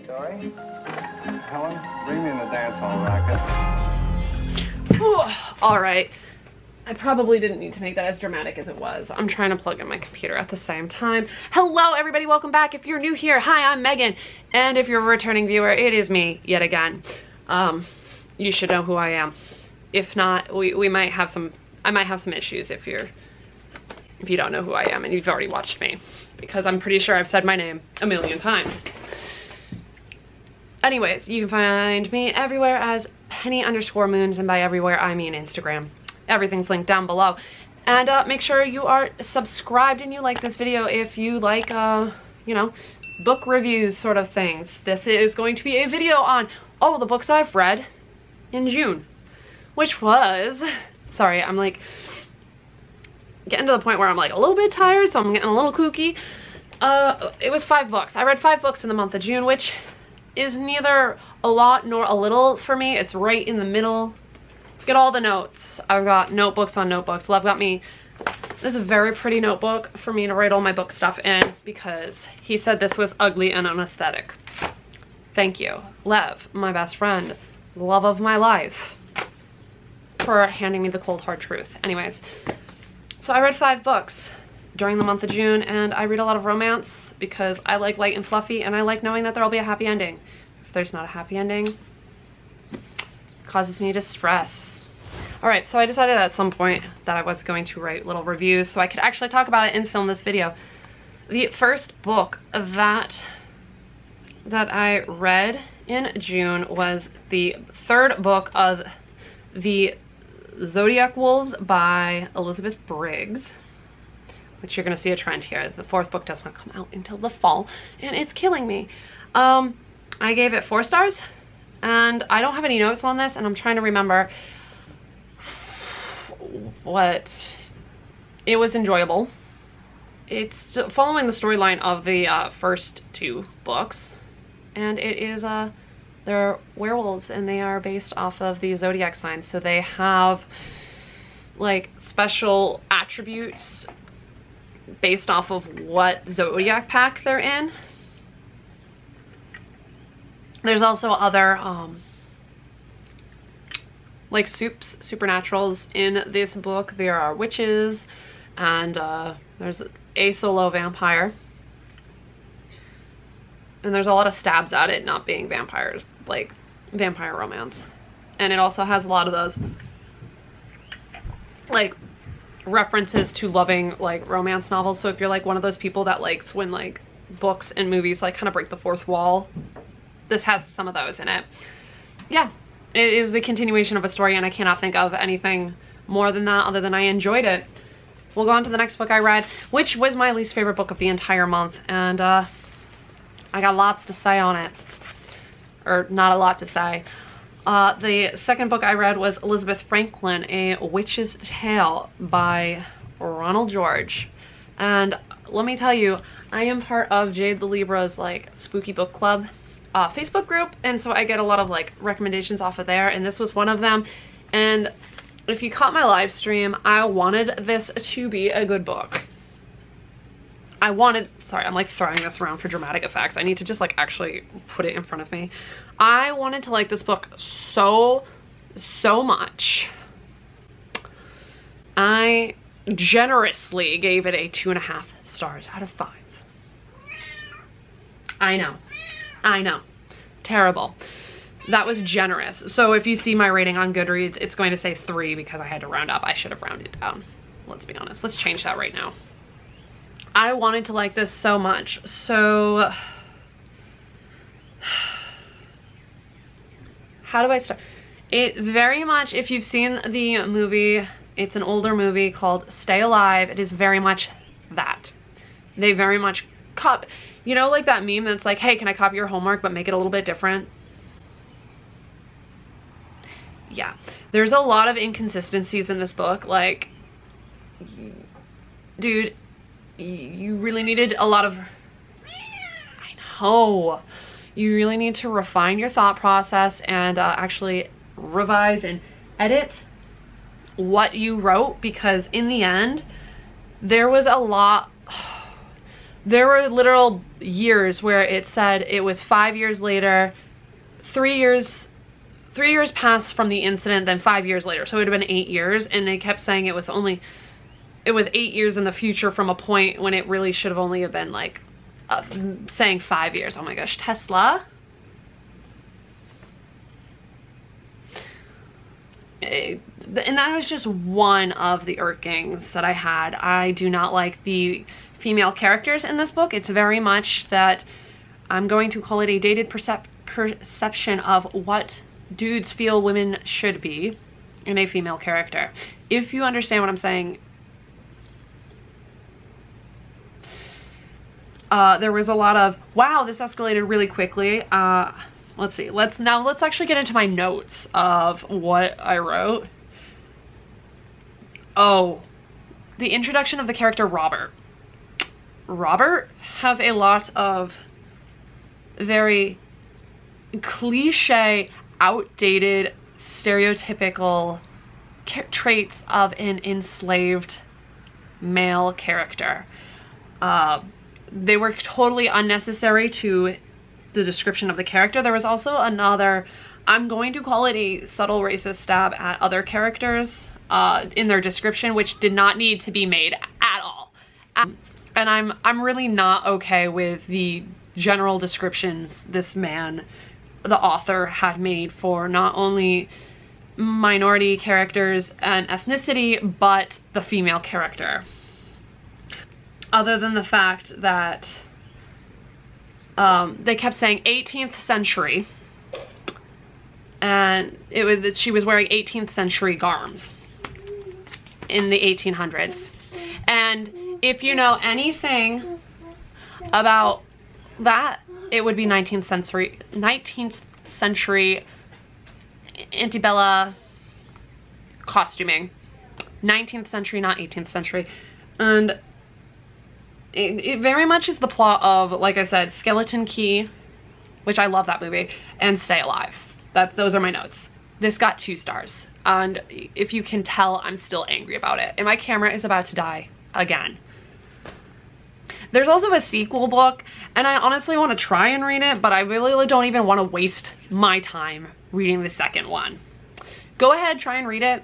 Sorry? Helen, bring me in the dance hall racket. All right. I probably didn't need to make that as dramatic as it was. I'm trying to plug in my computer at the same time. Hello, everybody. Welcome back. If you're new here, hi, I'm Megan. And if you're a returning viewer, it is me yet again. You should know who I am. If not, I might have some issues if you don't know who I am and you've already watched me, because I'm pretty sure I've said my name a million times. Anyways, you can find me everywhere as Penny_Moons, and by everywhere I mean Instagram. Everything's linked down below. And make sure you are subscribed and you like this video if you like, you know, book reviews sort of things. This is going to be a video on all the books I've read in June, which was, sorry, I'm like getting to the point where I'm like a little bit tired, so I'm getting a little kooky. It was 5 books. I read 5 books in the month of June, which is neither a lot nor a little for me. It's right in the middle. Get all the notes. I've got notebooks on notebooks. Lev got me, this is a very pretty notebook for me to write all my book stuff in because he said this was ugly and unaesthetic. Thank you, Lev, my best friend, love of my life, for handing me the cold hard truth. Anyways, so I read 5 books during the month of June, and I read a lot of romance because I like light and fluffy, and I like knowing that there'll be a happy ending. If there's not a happy ending, it causes me distress. All right, so I decided at some point that I was going to write little reviews so I could actually talk about it and film this video. The first book that I read in June was the 3rd book of The Zodiac Wolves by Elizabeth Briggs, which you're gonna see a trend here. The 4th book does not come out until the fall, and it's killing me. I gave it 4 stars, and I don't have any notes on this, and I'm trying to remember what. It was enjoyable. It's following the storyline of the first 2 books, and it is they're werewolves, and they are based off of the zodiac signs, so they have like special attributes based off of what zodiac pack they're in. There's also other like supernaturals in this book. There are witches, and there's a solo vampire, and there's a lot of stabs at it not being vampires, like vampire romance. And it also has a lot of those like references to loving like romance novels. So if you're like one of those people that likes when like books and movies like kind of break the 4th wall, this has some of those in it. Yeah, it is the continuation of a story, and I cannot think of anything more than that other than I enjoyed it. We'll go on to the next book I read, which was my least favorite book of the entire month, and I got lots to say on it, or not a lot to say. The 2nd book I read was Elizabeth Franklin, A Witch's Tale by Ronald George. And let me tell you, I am part of Jade the Libra's like spooky book club Facebook group, and so I get a lot of like recommendations off of there, and this was one of them. And if you caught my live stream, I wanted this to be a good book. Sorry, I'm like throwing this around for dramatic effects. I need to just like actually put it in front of me. I wanted to like this book so much. I generously gave it a 2.5 stars out of 5. I know, terrible. That was generous. So if you see my rating on Goodreads, it's going to say 3 because I had to round up. I should have rounded down. Let's be honest. Let's change that right now. I wanted to like this so much. So how do I start? It very much, if you've seen the movie, it's an older movie called Stay Alive. It is very much that. They very much you know, like that meme that's like, hey, can I copy your homework but make it a little bit different? Yeah, there's a lot of inconsistencies in this book. Like, dude, you really needed a lot of, I know, you really need to refine your thought process and actually revise and edit what you wrote, because in the end there was a lot there were literal years where it said it was 5 years later, 3 years passed from the incident, then 5 years later. So it would have been 8 years, and they kept saying it was 8 years in the future from a point when it really should have only have been like saying 5 years. Oh my gosh, Tesla. And that was just one of the irkings that I had. I do not like the female characters in this book. It's very much that I'm going to call it a dated perception of what dudes feel women should be in a female character. If you understand what I'm saying, there was a lot of, wow, this escalated really quickly. Let's see, let's actually get into my notes of what I wrote. Oh, the introduction of the character Robert. Robert has a lot of very cliche, outdated, stereotypical traits of an enslaved male character. They were totally unnecessary to the description of the character. There was also another, I'm going to call it a subtle racist stab at other characters in their description, which did not need to be made at all. And I'm really not okay with the general descriptions this man, the author, had made for not only minority characters and ethnicity, but the female character. Other than the fact that they kept saying 18th century, and it was that she was wearing 18th century garms in the 1800s. And if you know anything about that, it would be 19th century antebella costuming. 19th century, not 18th century. And it very much is the plot of, like I said, Skeleton Key, which I love that movie, and Stay Alive. Those are my notes. This got 2 stars. And if you can tell, I'm still angry about it. And my camera is about to die again. There's also a sequel book, and I honestly want to try and read it, but I really don't even want to waste my time reading the second one. Go ahead, try and read it.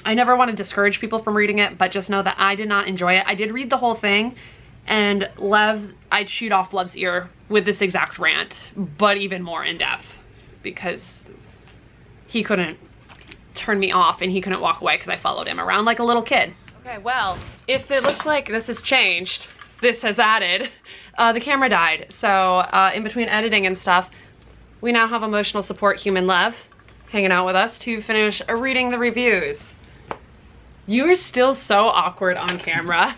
I never want to discourage people from reading it, but just know that I did not enjoy it. I did read the whole thing, and I'd shoot off Lev's ear with this exact rant, but even more in depth, because he couldn't turn me off and he couldn't walk away because I followed him around like a little kid. Okay, well, if it looks like this has changed, this has added, the camera died. So in between editing and stuff, we now have emotional support human Lev hanging out with us to finish reading the reviews. You are still so awkward on camera.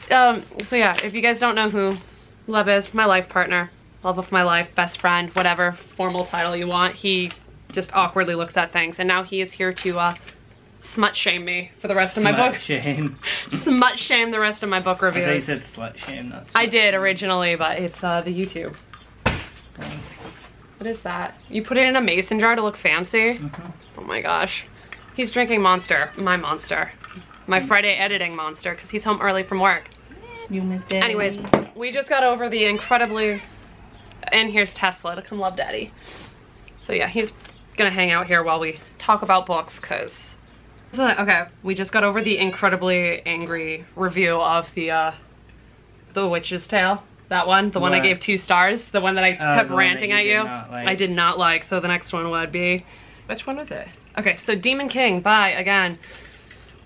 So yeah, if you guys don't know who Lev is, my life partner, love of my life, best friend, whatever formal title you want, he just awkwardly looks at things, and now he is here to smut shame me for the rest of my book. Shame. Smut shame the rest of my book reviews. They said slut shame, not slut I did originally, but it's the YouTube. What is that? You put it in a mason jar to look fancy? Oh my gosh. He's drinking Monster, my Monster. My Friday editing Monster, because he's home early from work. Anyways, we just got over the incredibly... And here's Tesla to come love daddy. So yeah, he's gonna hang out here while we talk about books, because... Okay, we just got over the incredibly angry review of the Witch's Tale. That one, the one I gave 2 stars, the one that I kept ranting at you. I did not like, so the next one would be... Which one was it? Okay, so Demon King by, again,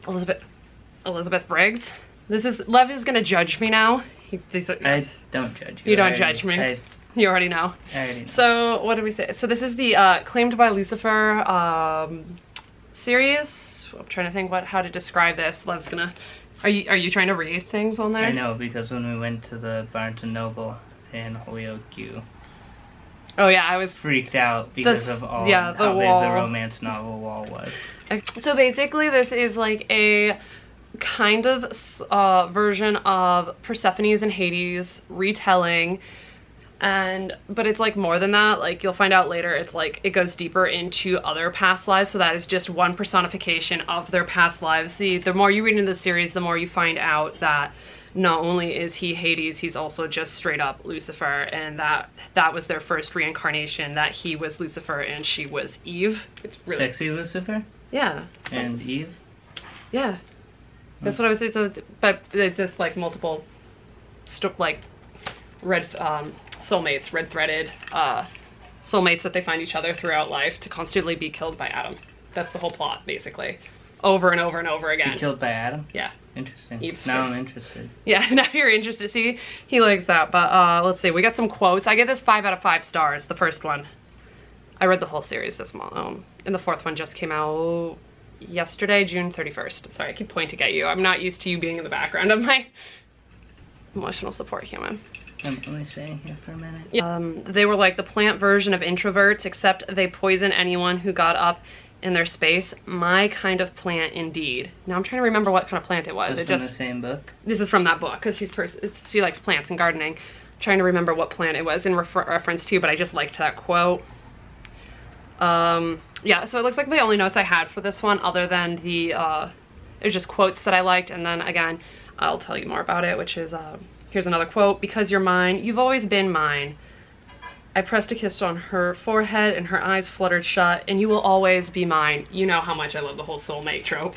Elizabeth Briggs. Lev is gonna judge me now. I don't judge you. You don't judge me. You already know. I already know. So, what did we say? So this is the Claimed by Lucifer series. I'm trying to think how to describe this. Lev's gonna... Are you trying to read things on there? I know, because when we went to the Barnes & Noble in Holyoke, you... Oh yeah, I was freaked out because of how big the romance novel wall was. So basically this is like a kind of version of Persephone's and Hades retelling, but it's like more than that. Like you'll find out later, it's like it goes deeper into other past lives, so that is just one personification of their past lives. The more you read into the series, the more you find out that not only is he Hades, he's also just straight up Lucifer, and that was their first reincarnation, that he was Lucifer and she was Eve. It's really Sexy Lucifer yeah. and Eve. Yeah, that's what I was saying. So, but there's like multiple, like red soulmates, red threaded soulmates that they find each other throughout life to constantly be killed by Adam. That's the whole plot, basically, over and over and over again. Be killed by Adam. Yeah. Interesting. Eve's now true. I'm interested. Yeah, now you're interested. See, he likes that. But let's see, we got some quotes. I give this 5 out of 5 stars. The first one. I read the whole series this month, and the 4th one just came out yesterday, June 31st. Sorry, I keep pointing at you. I'm not used to you being in the background of my emotional support human. I'm only staying here for a minute. Yeah. They were like the plant version of introverts, except they poison anyone who got up in their space. My kind of plant, indeed. Now I'm trying to remember what kind of plant it was. Was from the same book? This is from that book, because she likes plants and gardening. I'm trying to remember what plant it was in reference to, but I just liked that quote. Yeah, so it looks like the only notes I had for this one, other than the, it was just quotes that I liked, and then again, I'll tell you more about it, which is, here's another quote. Because you're mine, you've always been mine. I pressed a kiss on her forehead and her eyes fluttered shut, and you will always be mine. You know how much I love the whole soulmate trope.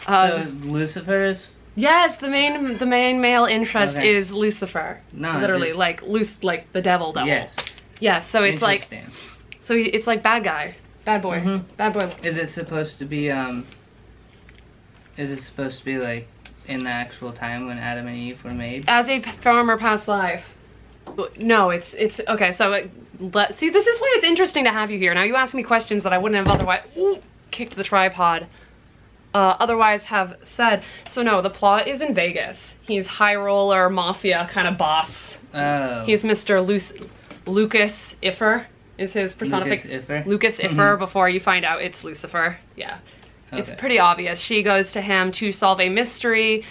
So Lucifer is? Yes, the main male interest is Lucifer. No, literally, just... like the devil. Yes. Yeah, so it's like, so it's like bad guy, bad boy, bad boy. Is it supposed to be like in the actual time when Adam and Eve were made? As a former past life. No, it's okay. So let's see. This is why it's interesting to have you here. Now you ask me questions that I wouldn't have otherwise kicked the tripod. Otherwise have said. So no, the plot is in Vegas. He's high roller mafia kind of boss. Oh. He's Mr. Lucas Iffer is his personification. Lucas Iffer. Before you find out it's Lucifer. Yeah, okay. It's pretty obvious. She goes to him to solve a mystery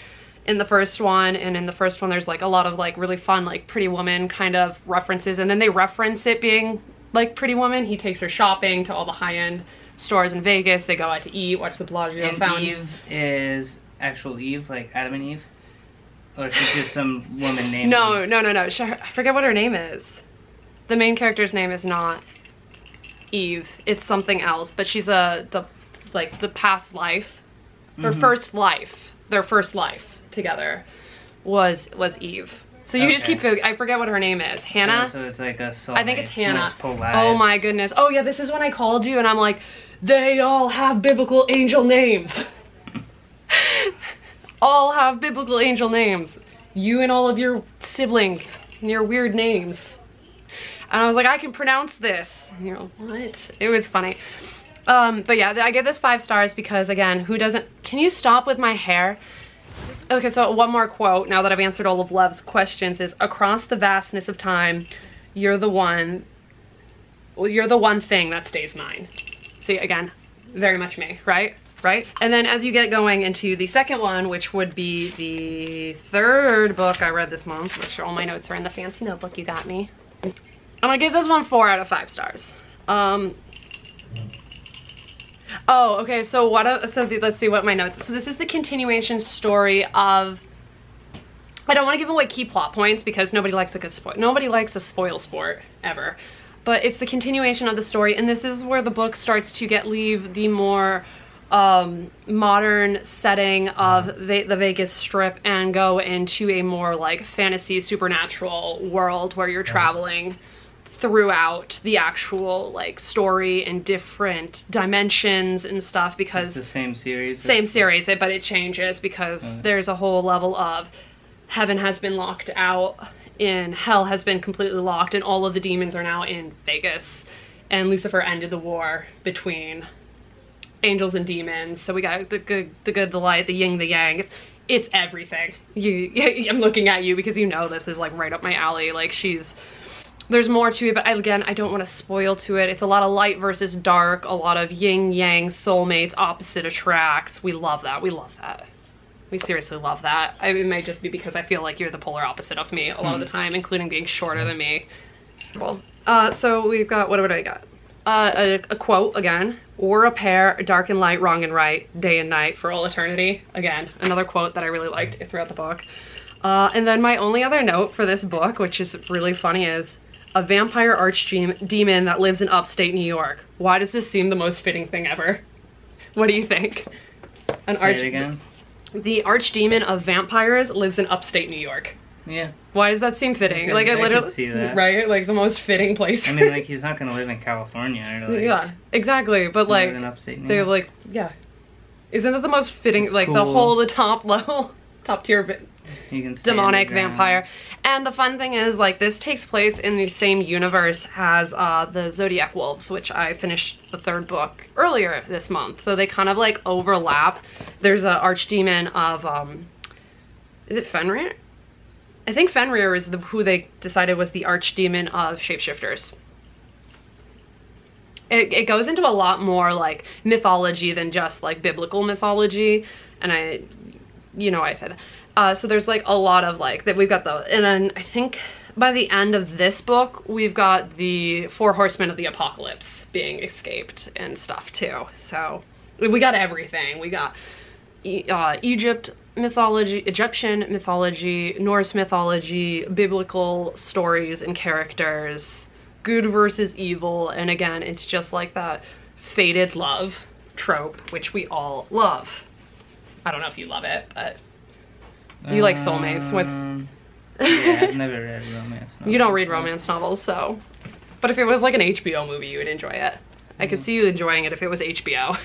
in the first one, and in the first one there's like a lot of like really fun like Pretty Woman kind of references, and then they reference it being like Pretty Woman. He takes her shopping to all the high-end stores in Vegas. They go out to eat, watch the Bellagio fountain. Eve is actual Eve, like Adam and Eve? Or she's just some woman named No, Eve? no. I forget what her name is. The main character's name is not Eve. It's something else, but she's the past life. Her first life. Their first life together was Eve. So you just keep, I forget what her name is. Hannah? So it's like a soulmate. I think it's Hannah. Lives. Oh my goodness. Oh yeah, this is when I called you and I'm like, they all have biblical angel names. All have biblical angel names. You and all of your siblings and your weird names. And I was like, I can pronounce this. And you're like, what? It was funny. But yeah, I give this 5 stars because again, who doesn't, can you stop with my hair? Okay, so one more quote now that I've answered all of Lev's questions is, across the vastness of time, you're the one thing that stays mine. See, again, very much me, right? Right? And then as you get going into the second one, which would be the 3rd book I read this month, which all my notes are in the fancy notebook you got me. I'm gonna give this one 4 out of 5 stars. Oh, okay, so let's see what my notes. So this is the continuation story of, I don't want to give away key plot points because nobody likes a spoil sport ever. But it's the continuation of the story, and this is where the book starts to leave the more modern setting of the Vegas Strip and go into a more like fantasy supernatural world where you're traveling throughout the actual like story and different dimensions and stuff, because it's the same series, but it changes because there's a whole level of heaven has been locked out and hell has been completely locked, and all of the demons are now in Vegas, and Lucifer ended the war between angels and demons. So we got the good, the light, the yin, the yang. It's everything. I'm looking at you because you know this is like right up my alley. Like there's more to it, but again, I don't want to spoil to it. It's a lot of light versus dark, a lot of yin yang, soulmates, opposite attracts. We love that. We love that. We seriously love that. It might just be because I feel like you're the polar opposite of me a lot of the time, including being shorter than me. Well, so we've got, what do I got? a quote again. We're a pair, dark and light, wrong and right, day and night, for all eternity. Again, another quote that I really liked throughout the book. And then my only other note for this book, which is really funny, is a vampire archdemon that lives in upstate New York. Why does this seem the most fitting thing ever? What do you think? Say it again. The archdemon of vampires lives in upstate New York. Yeah. Why does that seem fitting? Like, it literally, could see that. right? Like the most fitting place. I mean, like, he's not gonna live in California or like. Yeah, exactly. But like, live in upstate New they're York. like, yeah. Isn't it the most fitting? It's like cool. the top level, top tier You can stay demonic underground. vampire. And the fun thing is, like, this takes place in the same universe as the Zodiac Wolves, which I finished the 3rd book earlier this month. So they kind of like overlap. There's a archdemon of is it Fenrir? I think Fenrir is who they decided was the archdemon of shapeshifters. It goes into a lot more like mythology than just like biblical mythology, and I said that. So there's like a lot of like that we've got and then I think by the end of this book we've got the 4 horsemen of the apocalypse being escaped and stuff too. So we got everything. We got Egypt mythology, Egyptian mythology, Norse mythology, biblical stories and characters, good versus evil, and again, it's just like that fated love trope, which we all love. I don't know if you love it, but you like soulmates with... Yeah, I've never read romance novels. You don't read romance novels, so... But if it was like an HBO movie, you would enjoy it. I could see you enjoying it if it was HBO.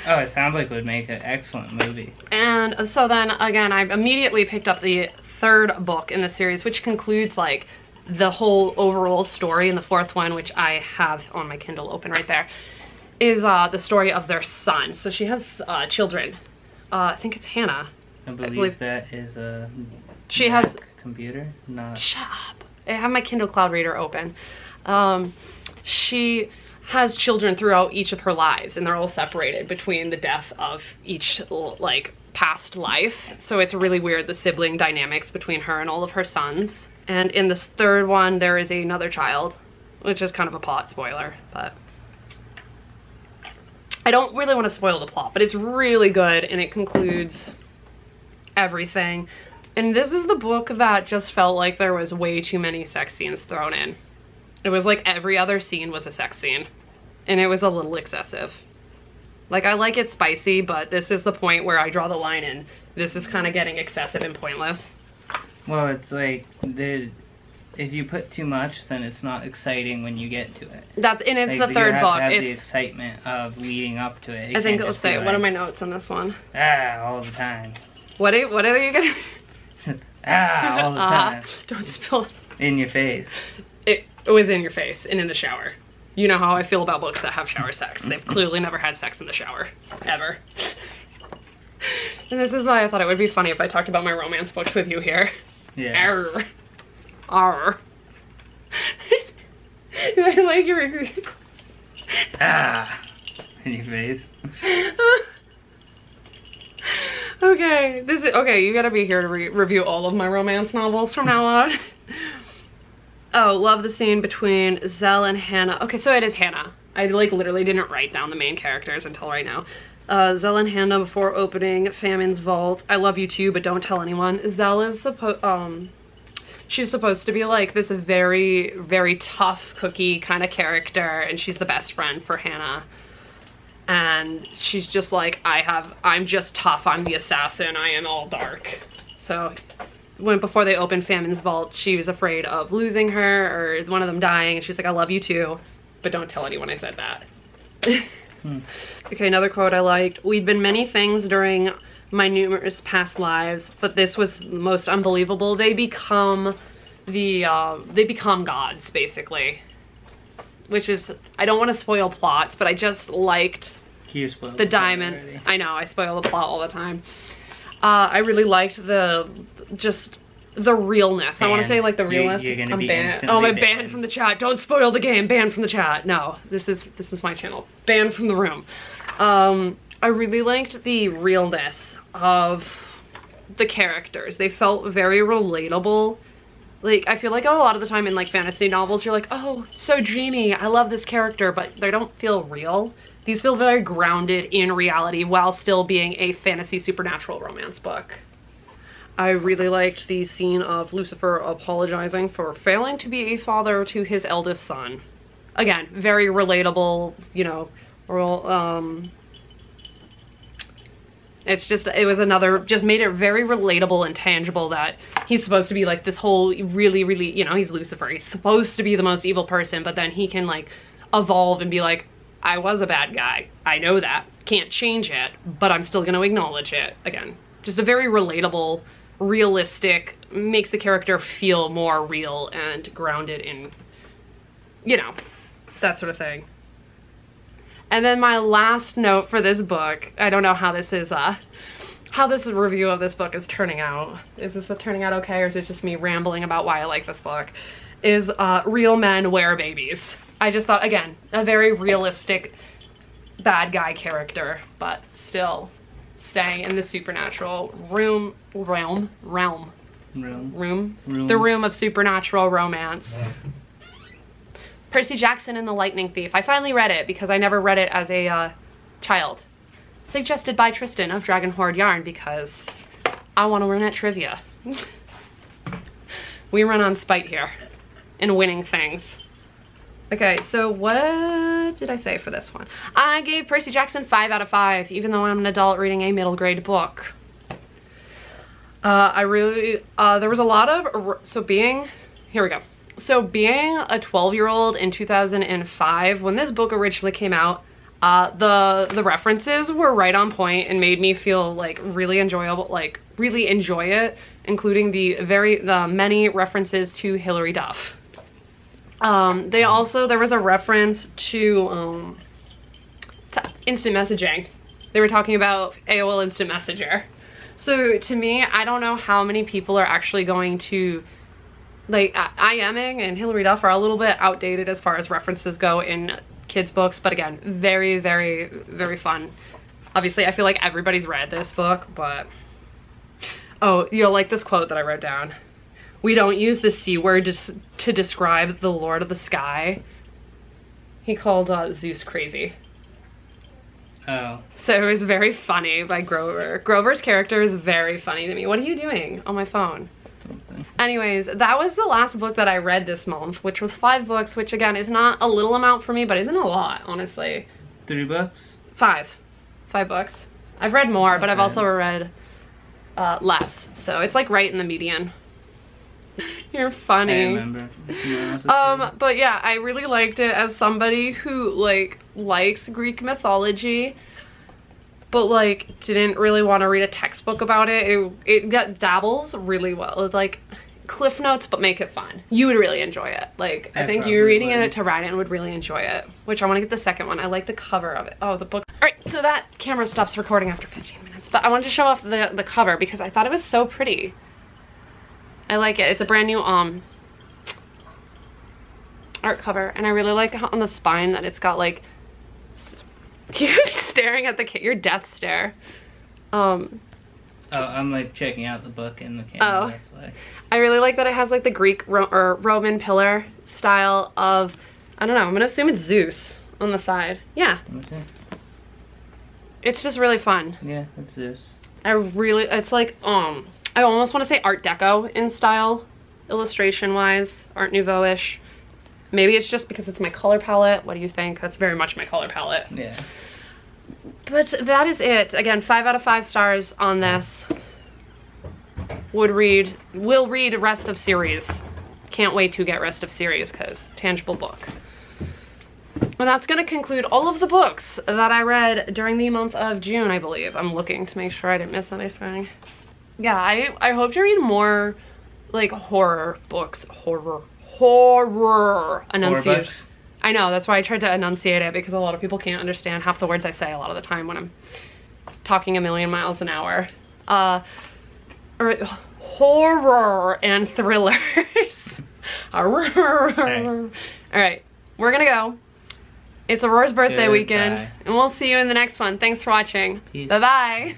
Oh, it sounds like it would make an excellent movie. And so then, again, I immediately picked up the 3rd book in the series, which concludes, like, the whole overall story. And the 4th one, which I have on my Kindle open right there, is the story of their son. So she has children. I think it's Hannah. I believe that is a She has... computer, not... Shut up. I have my Kindle Cloud Reader open. She has children throughout each of her lives, and they're all separated between the death of each, like, past life. So it's really weird, the sibling dynamics between her and all of her sons. And in this 3rd one, there is another child, which is kind of a plot spoiler, but... I don't really want to spoil the plot, but it's really good, and it concludes everything. And this is the book that just felt like there was way too many sex scenes thrown in. It was like every other scene was a sex scene, and it was a little excessive. Like, I like it spicy, but this is the point where I draw the line in. This is kind of getting excessive and pointless. Well, it's like, if you put too much, then it's not exciting when you get to it. And it's Like, the 3rd book. You have the it's, excitement of leading up to it. I think, let's say, what are my notes on this one? All the time. What are you gonna... All the time. Don't spill. In your face. It was in your face and in the shower. You know how I feel about books that have shower sex. They've clearly never had sex in the shower. Ever. And this is why I thought it would be funny if I talked about my romance books with you here. Yeah. Arr. Arr. I like your... In your face. Okay, you gotta be here to review all of my romance novels from now on. Oh, love the scene between Zell and Hannah. Okay, so it is Hannah. I like literally didn't write down the main characters until right now. Zell and Hannah before opening Famine's vault. I love you too, but don't tell anyone. Zell is she's supposed to be like this very, very tough cookie kind of character, and she's the best friend for Hannah. And she's just like, I'm just tough, I'm the assassin, I am all dark. So before they opened Famine's vault, she was afraid of losing her or one of them dying, and she's like, I love you too, but don't tell anyone I said that. Okay, another quote I liked. We'd been many things during my numerous past lives, but this was the most unbelievable. They become gods, basically. Which is, I don't want to spoil plots, but I just liked the diamond. Already. I know, I spoil the plot all the time. I really liked the realness. I want to say like the realness. You're gonna I'm be banned. instantly Oh, I'm banned banned from the chat. Don't spoil the game. Banned from the chat. No, this is my channel. Banned from the room. I really liked the realness of the characters. They felt very relatable, Like, I feel like a lot of the time in like fantasy novels, you're like, oh, so dreamy, I love this character, but they don't feel real. These feel very grounded in reality while still being a fantasy supernatural romance book. I really liked the scene of Lucifer apologizing for failing to be a father to his eldest son. Again, very relatable, you know, it's just, it was another, just made it very relatable and tangible that he's supposed to be like this whole really, really, you know, he's Lucifer. He's supposed to be the most evil person, but then he can like evolve and be like, I was a bad guy. I know that. Can't change it, but I'm still going to acknowledge it. Again, just a very relatable, realistic, makes the character feel more real and grounded in, you know, that sort of thing. And then my last note for this book, I don't know how this review of this book is turning out. Is this turning out okay, or is it just me rambling about why I like this book? Is Real Men Wear Babies. I just thought, again, a very realistic bad guy character, but still staying in the supernatural realm. The room of supernatural romance. Percy Jackson and the Lightning Thief. I finally read it because I never read it as a child. Suggested by Tristan of Dragon Horde Yarn because I want to run at trivia. We run on spite here and winning things. Okay, so what did I say for this one? I gave Percy Jackson 5 out of 5, even though I'm an adult reading a middle grade book. There was a lot of, here we go. So being a 12-year-old in 2005, when this book originally came out, the references were right on point and made me feel like really enjoyable, like really enjoy it, including the many references to Hilary Duff. There was a reference to instant messaging. They were talking about AOL Instant Messenger. So to me, I don't know how many people are actually going to, like, IMing and Hilary Duff are a little bit outdated as far as references go in kids' books, but again, very, very, very fun. Obviously, I feel like everybody's read this book, but... Oh, you'll like this quote that I wrote down. We don't use the C word to describe the Lord of the Sky. He called Zeus crazy. Oh. So it was very funny by Grover. Grover's character is very funny to me. What are you doing on my phone? Something. Anyways, that was the last book that I read this month, which was 5 books, which again is not a little amount for me, but isn't a lot, honestly. 3 books? 5 books. I've read more, but I've bad. also read less. So it's like right in the median. You're funny. I remember. But yeah, I really liked it as somebody who like likes Greek mythology, but like didn't really want to read a textbook about it. It dabbles really well. It's like Cliff Notes, but make it fun. You would really enjoy it. Like I think you reading it to Ryan would really enjoy it, which I want to get the second one. I like the cover of it. Oh, the book. All right, so that camera stops recording after 15 minutes, but I wanted to show off the cover because I thought it was so pretty. I like it. It's a brand new art cover, and I really like on the spine that it's got like you staring at your death stare. Oh, I'm like checking out the book in the camera. Oh, that's why. I really like that it has like the Greek or Roman pillar style of, I don't know, I'm gonna assume it's Zeus on the side. Yeah. Okay. It's just really fun. Yeah, it's Zeus. It's like I almost want to say Art Deco in style, illustration-wise, Art Nouveau-ish. Maybe it's just because it's my color palette. What do you think? That's very much my color palette. Yeah. But that is it. Again, 5 out of 5 stars on this. Will read rest of series. Can't wait to get rest of series because tangible book. And that's going to conclude all of the books that I read during the month of June, I believe. I'm looking to make sure I didn't miss anything. Yeah, I hope to read more like horror books. Horror enunciation. I know, that's why I tried to enunciate it, because a lot of people can't understand half the words I say a lot of the time when I'm talking a million miles an hour. Horror and thrillers. Alright, we're gonna go. It's Aurora's birthday weekend, and we'll see you in the next one. Thanks for watching. Peace. Bye-bye.